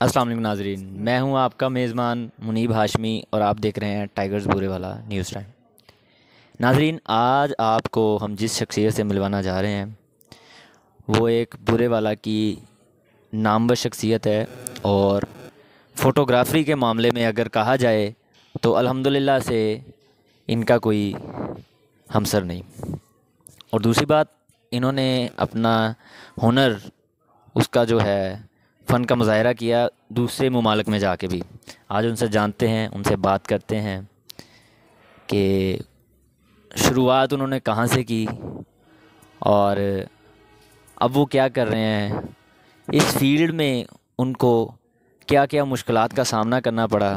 अस्सलाम वालेकुम नाजरीन, मैं हूं आपका मेज़बान मुनीब हाशमी और आप देख रहे हैं टाइगर्स बुरेवाला न्यूज़ टाइम। नाजरीन, आज आपको हम जिस शख्सियत से मिलवाना जा रहे हैं वो एक बुरेवाला की नामवर शख्सियत है। और फ़ोटोग्राफ़ी के मामले में अगर कहा जाए तो अल्हम्दुलिल्लाह से इनका कोई हमसर नहीं। और दूसरी बात, इन्होंने अपना हुनर, उसका जो है फ़न का मुज़ाहरा किया दूसरे ममालिक में जाके भी। आज उनसे जानते हैं, उनसे बात करते हैं कि शुरुआत उन्होंने कहाँ से की और अब वो क्या कर रहे हैं। इस फील्ड में उनको क्या क्या मुश्किलात का सामना करना पड़ा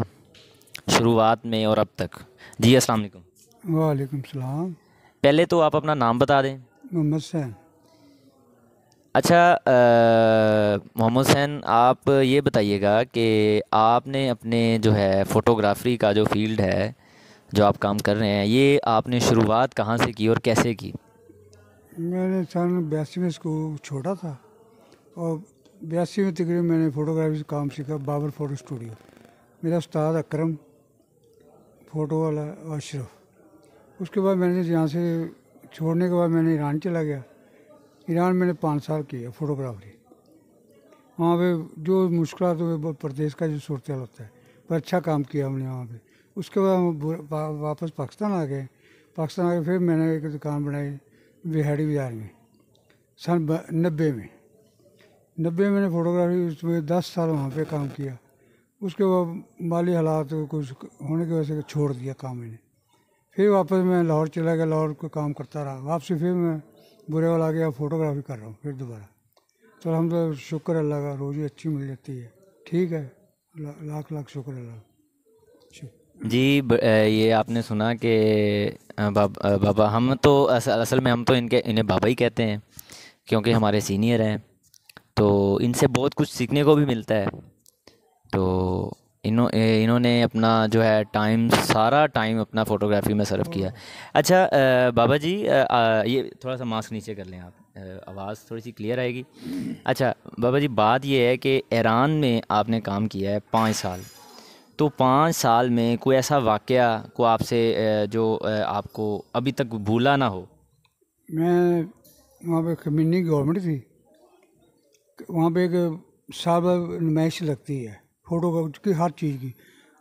शुरुआत में और अब तक। जी अस्सलाम वालेकुम। वालेकुम सलाम। पहले तो आप अपना नाम बता दें। मोहम्मद सैन। अच्छा, मोहम्मद हुसैन, आप ये बताइएगा कि आपने अपने जो है फ़ोटोग्राफ़ी का जो फ़ील्ड है, जो आप काम कर रहे हैं, ये आपने शुरुआत कहाँ से की और कैसे की? मैंने सन 82 में स्कूल छोड़ा था और 82 में तकरीबन मैंने फ़ोटोग्राफी से काम सीखा बाबर फ़ोटो स्टूडियो। मेरा उस्ताद अकरम फ़ोटो वाला और अशरफ। उसके बाद मैंने यहाँ से छोड़ने के बाद मैंने ईरान चला गया। ईरान मैंने 5 साल किया फ़ोटोग्राफी। वहाँ पे जो मुश्किलात हुए प्रदेश का जो सूरत होता है, पर अच्छा काम किया हमने वहाँ पे। उसके बाद हम वापस पाकिस्तान आ गए। पाकिस्तान आके फिर मैंने एक दुकान बनाई बिहाड़ी बाज़ार में सन 90 में मैंने फ़ोटोग्राफी उसमें 10 साल वहाँ पे काम किया। उसके बाद माली हालात कुछ होने की वजह से छोड़ दिया काम मैंने। फिर वापस मैं लाहौर चला गया, लाहौर को काम करता रहा। वापसी फिर मैं बुरेवाला आ गया, फ़ोटोग्राफी कर रहा हूँ फिर दोबारा। तो हम तो शुक्र अल्लाह का, रोज़ी अच्छी मिल जाती है। ठीक है, लाख लाख शुक्र अल्लाह का। जी, ये आपने सुना कि बाबा, हम तो असल में हम तो इन्हें बाबा ही कहते हैं क्योंकि हमारे सीनियर हैं। तो इनसे बहुत कुछ सीखने को भी मिलता है। तो इन्होंने अपना जो है सारा टाइम अपना फ़ोटोग्राफी में सर्व किया। अच्छा, बाबा जी, ये थोड़ा सा मास्क नीचे कर लें आप, आवाज़ थोड़ी सी क्लियर आएगी। अच्छा बाबा जी, बात ये है कि ईरान में आपने काम किया है 5 साल। तो 5 साल में कोई ऐसा वाक़या को आपसे जो आपको अभी तक भूला ना हो? मैं वहाँ पे कम्युनिटी गवर्नमेंट थी। वहाँ पे एक साल भर नुमाइश लगती है फ़ोटो की, हर चीज़ की।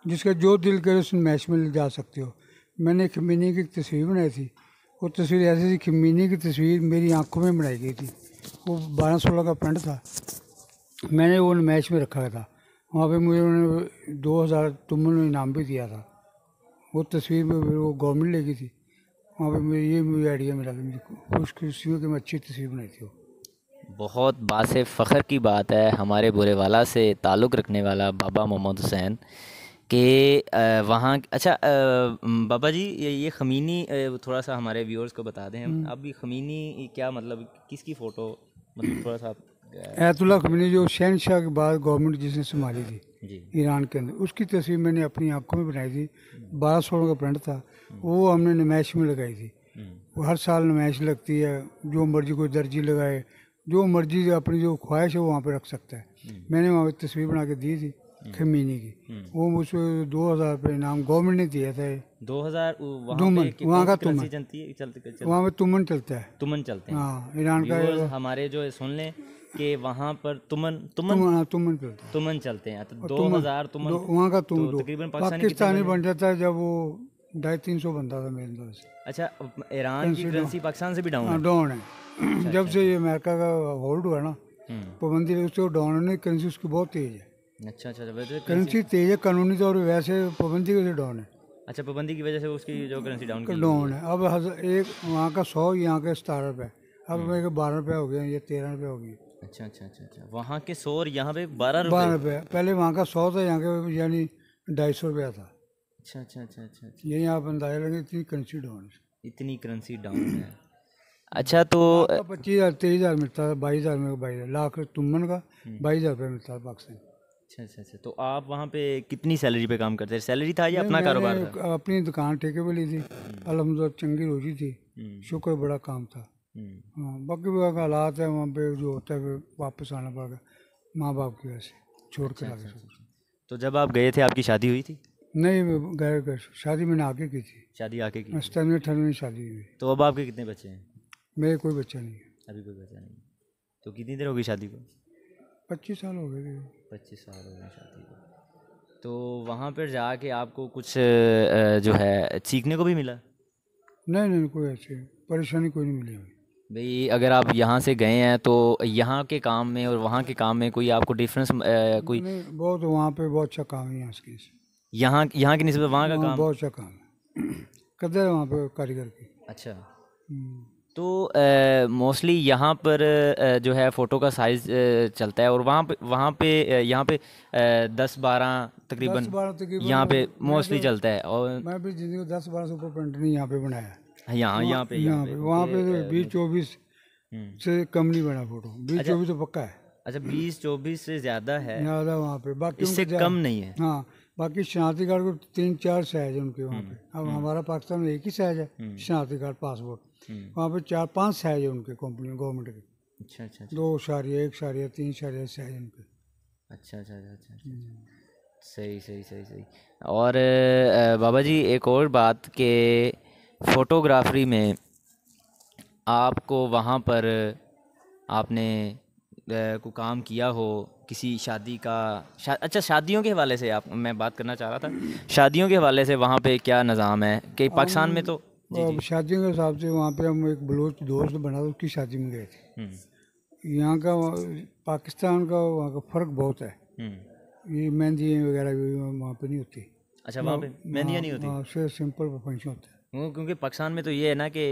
जिसका जो दिल करे उस नुमाइश में ले जा सकते हो। मैंने खमीनी की एक तस्वीर बनाई थी। वो तस्वीर ऐसी थी, खमीनी की तस्वीर मेरी आंखों में बनाई गई थी। वो 12-16 का प्रिंट था। मैंने वो नुमाइश में रखा था। वहाँ पे मुझे उन्होंने 2000 तुमन में इनाम भी दिया था। वो तस्वीर में वो गवर्नमेंट ले गई थी। वहाँ पे मुझे आइडिया मिला था, मुझे खुशखुशी में कि मैं अच्छी तस्वीर बनाई थी वो। बहुत बासे फ़ख्र की बात है हमारे बुरेवाला से ताल्लुक़ रखने वाला बाबा मोहम्मद हुसैन के वहाँ। अच्छा, बाबा जी, ये ख़मीनी, थोड़ा सा हमारे व्यूअर्स को बता दें। हम अब ये ख़मीनी क्या मतलब, किसकी फ़ोटो, मतलब थोड़ा सा आप आयतुल्ला खमीनी जो शहनशाह के बाद गवर्नमेंट जिसने संभाली थी जी। ईरान के अंदर, उसकी तस्वीर मैंने अपनी आंखों में बनाई थी। 12-16 का प्रिंट था। वो हमने नुमाइश में लगाई थी। वो हर साल नुमाइश लगती है। जो मर्जी कोई दर्जी लगाए, जो मर्जी अपनी जो ख्वाहिश है वो वहाँ पे रख सकता है। मैंने वहाँ पे तस्वीर बना के दी थी खमीनी की। वो मुझे 2000 रुपये इनाम गवर्नमेंट ने दिया था। 2000 वहाँ पे तुमन, कौन वहाँ का सी करेंसी तुमन, चलती है, वहाँ पे तुमन चलता है। तुमन चलते हैं। हाँ, ईरान का व्यूअर्स हमारे जो है सुन लें कि वहाँ पर तुमन तुमन तुमन, हाँ तुमन चलता है। तुमन चलते हैं। तो और दो तुमन हज़ार तुमन, वहाँ का तुम तो दो तकरीबन पाकिस्तानी कितने पाकिस्तानी बने? बन जाता है जब वो 250-300 बनता था मेरे अंदर से। अच्छा, ईरान की करेंसी डाउन, करेंसी पाकिस्तान से भी डाउन हाँ है? डाउन है। अच्छा जब अच्छा से अच्छा। ये अमेरिका का होल्ड हुआ ना, हम्म। पाबंदी लगी, उससे डाउन होने की करेंसी उसकी बहुत तेज़ है। अच्छा अच्छा अच्छा, वैसे करेंसी। करेंसी तेज़ है कानूनी तौर पर, वैसे पाबंदी की वजह से डाउन है। अच्छा, पाबंदी की वजह से उसकी जो करेंसी डाउन की हुई डाउन है। है। अब एक वहाँ का 100, यहाँ का 17 रुपये। अब मेरे को 12 रुपये हो गए, ये 13 रुपये हो गई। अच्छा अच्छा अच्छा अच्छा, वहाँ के 100 और यहाँ पे 12 रुपये। 12 रुपये पहले वहाँ का 100 था, यहाँ के यानी 250 रुपया था। अच्छा अच्छा अच्छा अच्छा अच्छा। यही आप अंदाजा लगे, इतनी करेंसी डाउन है। इतनी करेंसी डाउन है। अच्छा तो लाख का 25,000 23,000 मिलता था, 22,000 में 22,000 लाख तुमन का 22,000 रुपये मिलता था पाकिस्तान। अच्छा अच्छा अच्छा, तो आप वहाँ पे कितनी सैलरी पे काम करते थे? सैलरी था या नहीं, अपना मैंने कारोबार था? अपनी दुकान ठेके पे ली थी। अल्हम्दुलिल्लाह चंगी रोजी थी। शुक्र, बड़ा काम था। हम्म। हाँ, बाकी वो हालात है वहाँ पे जो होता है, फिर वापस आना पड़ेगा माँ बाप की वजह से। छोड़ कर आ गए सब कुछ। तो जब आप गए थे आपकी शादी हुई थी? नहीं, गए शादी मैंने आके की थी, शादी आके की? 97-98 में शादी हुई। तो अब आपके कितने बच्चे हैं? मेरे कोई बच्चा नहीं है। अभी कोई बच्चा नहीं। तो कितनी देर होगी शादी को? 25 साल हो गए थे। 25 साल हो गए शादी को। तो वहाँ पर जाके आपको कुछ जो है सीखने को भी मिला? नहीं नहीं, कोई ऐसी परेशानी कोई नहीं मिली हमें। भाई अगर आप यहाँ से गए हैं तो यहाँ के काम में और वहाँ के काम में कोई आपको डिफरेंस कोई? नहीं, बहुत वहाँ पे बहुत अच्छा काम है यहाँ से। यहाँ की निस्बत वहाँ का वहाँ काम? बहुत अच्छा काम है, कदर है वहाँ पे कारीगर की। अच्छा। हम्म। तो मोस्टली यहाँ पर जो है फ़ोटो का साइज़ चलता है, और वहाँ पे यहाँ पे 10-12 तकरीबन 10-12 तकरीबन यहाँ पे मोस्टली चलता है। और मैं भी जिंदगी 10-12 से ऊपर पेंट नहीं यहाँ पे बनाया। यहाँ पे वहाँ पे तो 20-24 से कम नहीं बना फोटो। 20-24 तो पक्का है। अच्छा, 20-24 से ज़्यादा है? ज़्यादा वहाँ पे, बाकी इससे कम नहीं है? हाँ, बाकी शनाख्ती कार्ड को 3-4 साइज है उनके वहाँ पे। अब हमारा पाकिस्तान में एक ही साइज है शनाख्ती कार्ड पासपोर्ट, वहाँ पे 4-5 साइज है उनके कंपनी गवर्नमेंट के। अच्छा अच्छा 2 शारिया, 1 शारिया, 3 शारिया साइज उनके। अच्छा अच्छा अच्छा अच्छा अच्छा। सही सही सही सही। और बाबा जी एक और बात कि फ़ोटोग्राफरी में आपको वहाँ पर आपने को काम किया हो किसी शादी का अच्छा, शादियों के हवाले से आप मैं बात करना चाह रहा था। शादियों के हवाले से वहाँ पे क्या निज़ाम है कि पाकिस्तान में तो अब शादियों के हिसाब से वहाँ पे हम एक बलोच दोस्त बना, उसकी शादी में गए थे। यहाँ का पाकिस्तान का वहाँ का फ़र्क बहुत है। ये मेहंदी वगैरह भी वहाँ पे नहीं होती। अच्छा, वहाँ पे मेहंदियाँ नहीं होती? वहाँ से सिंपल फंक्शन होता है। वो क्योंकि पाकिस्तान में तो ये है ना कि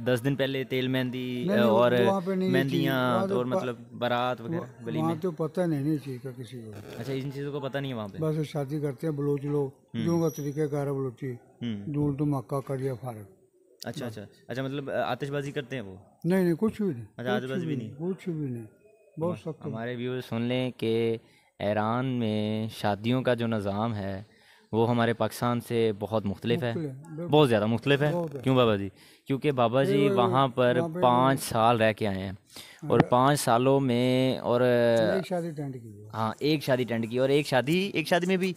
10 दिन पहले तेल मेहंदी और मेहंदियाँ और मतलब बारात वगैरह वलीमे। वहाँ तो पता नहीं चीज़ का किसी को। अच्छा, इन चीज़ों को पता नहीं है वहाँ पे? बस शादी करते हैं बलोच लोग, जो का तरीक़ाकार है बलोची, धूल धमाका कर दिया फारग। अच्छा अच्छा अच्छा, मतलब आतिशबाजी करते हैं वो? नहीं, कुछ भी नहीं। अच्छा, आतिशबाजी भी नहीं? कुछ भी नहीं, बहुत सख्त। हमारे व्यूअर्स सुन लें कि ईरान में शादियों का जो निज़ाम है वो हमारे पाकिस्तान से बहुत मुख्तलिफ है, बहुत ज़्यादा मुख्तलिफ है। क्यों बाबा जी? क्योंकि बाबा जी वहाँ पर 5 साल रह के आए हैं, और 5 सालों में और एक शादी टेंट की। हाँ, एक शादी टेंट की, और एक शादी में भी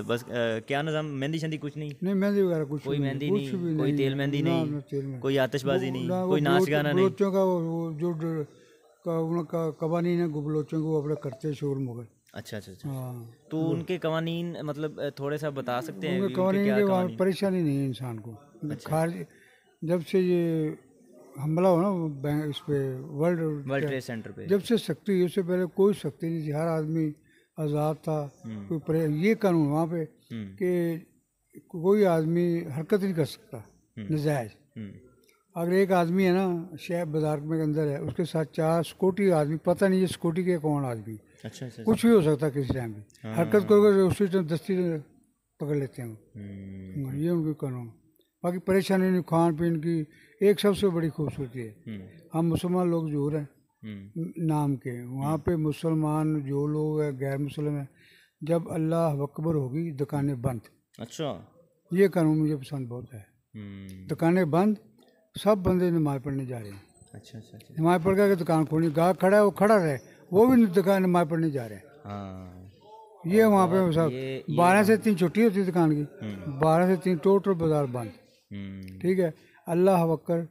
बस क्या निज़ाम, मेहंदी शंदी कुछ नहीं? नहीं, मेहंदी वगैरह कुछ कोई मेहंदी नहीं, कोई तेल मेहंदी नहीं, कोई आतिशबाजी नहीं, कोई नाच गाना नहीं? बलोचों का वो जो उनका कवानीन है बलोचों को अपने करते शोर मुगल। अच्छा अच्छा अच्छा। हाँ, तो उनके कवानीन मतलब थोड़े सा बता सकते हैं? उनके कवानीन के वहाँ परेशानी नहीं है इंसान को। खारिज जब से ये हमला हो ना इस पे वर्ल्ड ट्रेड सेंटर पे, जब से सख्ती हुई, उससे पहले कोई सख्ती नहीं थी, हर आदमी आज़ाद था। कोई ये कानून वहाँ पे कि कोई आदमी हरकत नहीं कर सकता नजायज़। अगर एक आदमी है ना शहर बाजार में अंदर है, उसके साथ 4 सिक्योरिटी आदमी, पता नहीं ये सिक्योरिटी के कौन आदमी। अच्छा अच्छा, कुछ भी हो सकता है किसी टाइम भी। हरकत करोगे उसी टाइम दस्ती पकड़ लेते हैं। ये उनके कानून। बाकी परेशानी नहीं, खान पीन की एक सबसे बड़ी खूबसूरती है, हम मुसलमान लोग जरूर हैं नाम के, वहाँ पे मुसलमान जो लोग हैं गैर मुस्लिम हैं, जब अल्लाह अकबर होगी दुकानें बंद। अच्छा, ये कानून मुझे पसंद बहुत है। दुकानें बंद, सब बंदे नमाज पढ़ने जा रहे हैं। अच्छा अच्छा अच्छा। नमाज पढ़ के दुकान खोलनी, गाहक खड़ा है वो खड़ा रहे, वो भी दुकान नमाज पढ़ने जा रहे हैं। हाँ, ये वहाँ पे सब 12 से 3 छुट्टी होती है दुकान की, 12 से 3 टोटल बाजार बंद। ठीक है, अल्लाह अकबर,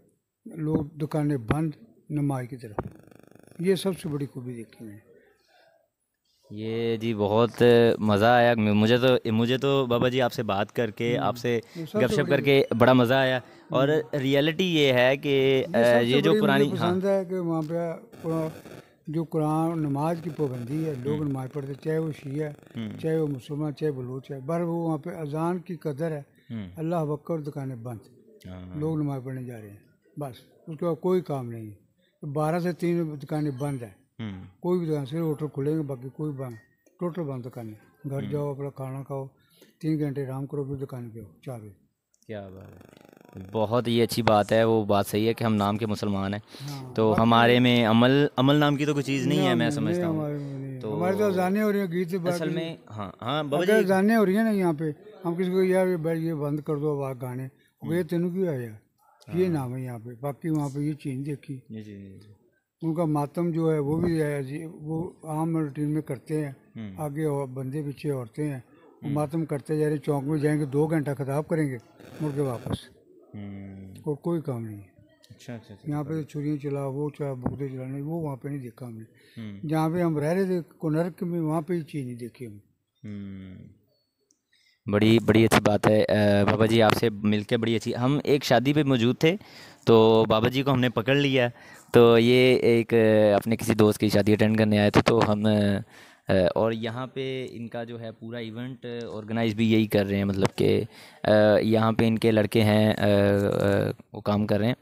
लोग दुकानें बंद नमाज की तरफ। ये सबसे बड़ी खूबी देखी मैंने। ये जी बहुत मज़ा आया मुझे तो बाबा जी आपसे बात करके, आपसे गपशप करके बड़ा मज़ा आया। और रियलिटी ये है कि ये जो पुरानी पसंद है कि वहाँ पे जो कुरान नमाज की पाबंदी है, लोग नमाज पढ़ते, चाहे वो शिया है, चाहे वो मुसलमान, चाहे बलूच है, बर वो वहाँ पे अजान की कदर है, अल्लाह अकबर, दुकानें बंद, लोग नमाज पढ़ने जा रहे हैं, बस उसके बाद कोई काम नहीं है। 12 से 3 दुकानें बंद है, कोई भी दुकान, सिर्फ होटल खुलेंगे, बाकी कोई बंद, टोटल बंद दुकानें। घर जाओ, अपना खाना खाओ, 3 घंटे आराम करो, फिर दुकान पे आओ 4 बजे। क्या बात है, बहुत ही अच्छी बात है। वो बात सही है कि हम नाम के मुसलमान हैं, तो हमारे में अमल नाम की तो कोई चीज़ नहीं है, मैं समझता हूँ। तो हमारे तो अजानें हो रही हैं, गीत असल में हाँ हाँ बाबा जी अजानें हो रही है ना यहाँ पे, हम किसी को यार ये बंद कर दो आवाज़ गाने, ये तेनू क्यों आया, ये नाम है यहाँ पे। बाकी वहाँ पे ये चीज़ देखी, उनका मातम जो है वो भी है वो आम रूटीन में करते हैं। आगे और बंदे पीछे औरतें हैं, वो मातम करते जा रहे, चौक में जाएंगे 2 घंटा खिताब करेंगे, मुड़ के वापस, और कोई काम नहीं है। अच्छा अच्छा अच्छा। यहाँ पे छुरियाँ चला, वो चला, बुगदे चलाने, वो वहाँ पे नहीं देखा हमने। जहाँ पे हम रह रहे थे कोनर्क में, वहाँ पे ये चीज़ नहीं देखी हमने। बड़ी बड़ी अच्छी बात है बाबा जी, आपसे मिलके बड़ी अच्छी। हम एक शादी पे मौजूद थे, तो बाबा जी को हमने पकड़ लिया। तो ये एक अपने किसी दोस्त की शादी अटेंड करने आए थे, तो हम और यहाँ पे इनका जो है पूरा इवेंट ऑर्गेनाइज भी यही कर रहे हैं, मतलब कि यहाँ पे इनके लड़के हैं, वो काम कर रहे हैं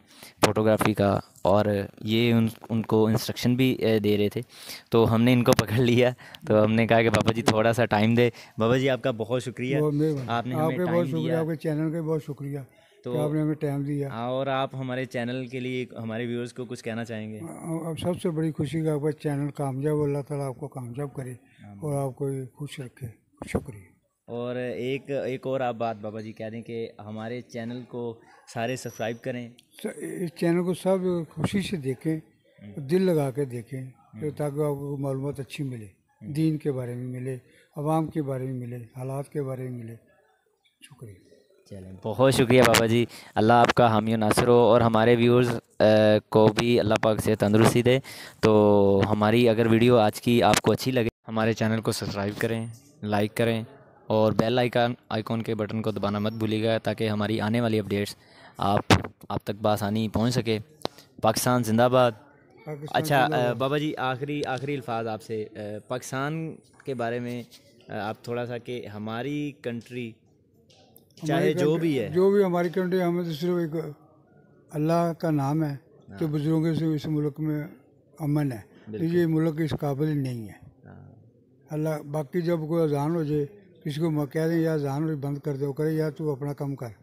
फ़ोटोग्राफी का, और ये उनको इंस्ट्रक्शन भी दे रहे थे। तो हमने इनको पकड़ लिया, तो हमने कहा कि बाबा जी थोड़ा सा टाइम दे। बाबा जी आपका बहुत शुक्रिया, बहुत मेहरबानी, आपने हमें आपके बहुत टाइम शुक्रिया, दिया। आपके चैनल का बहुत शुक्रिया तो कि आपने हमें टाइम दिया। और आप हमारे चैनल के लिए हमारे व्यूअर्स को कुछ कहना चाहेंगे? अब सबसे बड़ी खुशी का आपका चैनल कामयाब, अल्लाह ताला आपको कामयाब करे और आपको ये खुश रखे। शुक्रिया। और एक और आप बात बाबा जी कह दें कि हमारे चैनल को सारे सब्सक्राइब करें। इस चैनल को सब खुशी से देखें, दिल लगा के देखें, ताकि आपको मालूमात अच्छी मिले, दीन के बारे में मिले, आवाम के बारे में मिले, हालात के बारे में मिले। शुक्रिया। चलें, बहुत शुक्रिया बाबा जी, अल्लाह आपका हामी और नासिर हो, और हमारे व्यूअर्स को भी अल्लाह पाक से तंदुरुस्ती दे। तो हमारी अगर वीडियो आज की आपको अच्छी लगे, हमारे चैनल को सब्सक्राइब करें, लाइक करें, और बेल आइकॉन के बटन को दबाना मत भूलिएगा, ताकि हमारी आने वाली अपडेट्स आप तक बआसानी पहुंच सके। पाकिस्तान जिंदाबाद। अच्छा बाबा जी, आखिरी अल्फाज आपसे, पाकिस्तान के बारे में आप थोड़ा सा, कि हमारी कंट्री चाहे जो भी है, जो भी हमारी कंट्री, हमें तो सिर्फ एक अल्लाह का नाम है कि बुजुर्गों से इस मुल्क में अमन है, ये मुल्क इस काबिल नहीं है। अल्लाह, बाकी जब कोई अजान हो जाए, किसी को कह दें या अजान हो बंद कर दो, करे या तू अपना काम कर,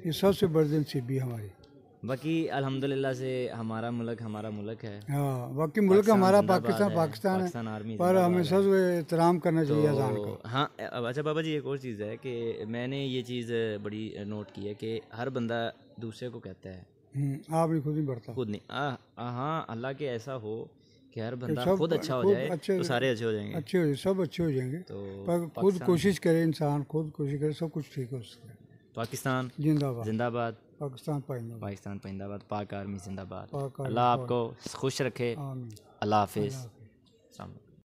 ये सबसे बड़ी नसीबी हमारी। बाकी अल्हम्दुलिल्लाह से हमारा मुल्क है। हाँ, बाकी मुल्क हमारा पाकिस्तान है, आर्मी पर हमें सब एहतराम करना चाहिए अजान का। हाँ अच्छा बाबा जी, एक और चीज़ है कि मैंने ये चीज़ बड़ी नोट की है कि हर बंदा दूसरे को कहता है, आप नहीं, खुद नहीं बढ़ता, खुद नहीं। हाँ, अल्लाह के ऐसा हो कि हर बंदा खुद अच्छा हो जाए, तो सारे अच्छे हो जाएंगे, अच्छे हो, सब अच्छे हो जाएंगे। तो पर खुद कोशिश करे, इंसान खुद कोशिश करे, सब कुछ ठीक हो सकता है। पाकिस्तान जिंदाबाद, जिंदाबाद, पाकिस्तान जिंदाबाद, पाक आर्मी जिंदाबाद। पाक आर्मी, अल्लाह आपको खुश रखे। आमीन। अल्लाह हाफिज़।